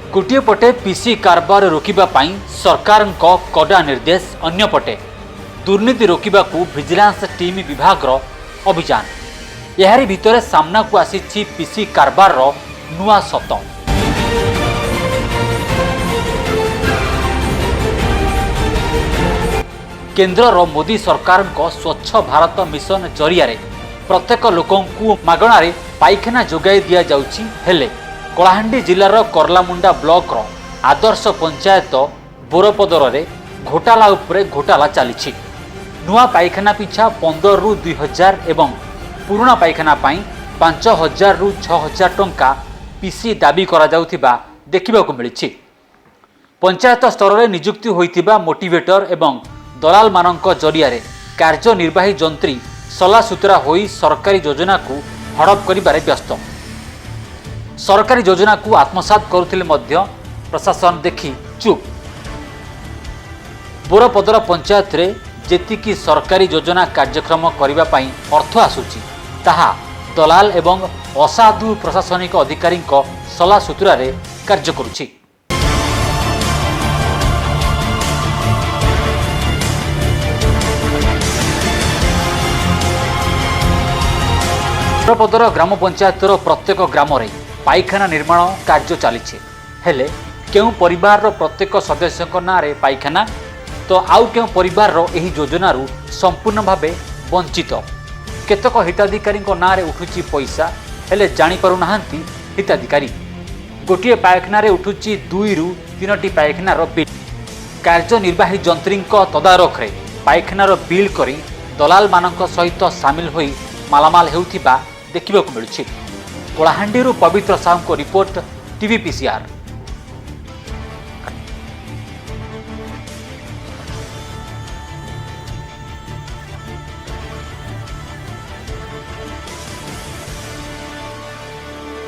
गोटे पटे पीसी कारबार रोकिबा पाई सरकार कड़ा निर्देश, अन्यपटे दुर्नीति रोकिबा को विजिलेंस टीम विभाग अभियान। यारी भितरे सामना को आसी पीसी कारबार नुआ सत। केंद्र मोदी सरकार स्वच्छ भारत मिशन जरिया प्रत्येक लोकंकु मागणारे पाइखाना जोगाई दिया जाउछि। हेले कलाहांडी जिलार करलामुंडा ब्लॉक आदर्श पंचायत बोरपदर रे घोटाला उपरे घोटाला चली। नुआ पाइखाना पिछा 15 रु 2000 एवं पुराना पाइखाना पाई 5000 रु 6000 टंका पीसी दाबी करा जाउथिबा देखिबाकू मिलिछि। पंचायत स्तर में नियुक्ति होइतिबा मोटिवेटर एवं दलाल मानक जरिया कार्यनिर्वाही जंत्री सलासुतरा होई सरकारी योजना को हड़प करिबारे व्यस्त। सरकारी योजना को आत्मसात करुथिले मध्य प्रशासन देखी चुप। बोरपदर पंचायत रे जेतिकी सरकारी योजना कार्यक्रम करिबा पई अर्थ आसुची ताहा दलाल एवं असाधु प्रशासनिक अधिकारी सलासुतरा रे कार्य करुची। बोरपदर ग्राम पंचायतर प्रत्येक ग्राम रे पाइखाना निर्माण कार्य चली। हेले केउ परिवार प्रत्येक सदस्य ना रे पाइखाना तो आउ केउ परिवार एही योजना रु संपूर्ण भावे वंचित। केतक हिताधिकारी ना रे उठुची पैसा हेले जानी पारु नाहंती हिताधिकारी। गोटे पाइखाना रे उठुची 2 रु 3टी पाइखानार बिल। कार्यनिर्वाही जंत्री तदारख रे पाइखानार बिल करी दलाल मानक सहित सामिल होई मालामाल हेउथिबा देखिबाकू मिलुछि। कलाहांडीरू पवित्र साहू को रिपोर्ट, टीवी पीसीआर।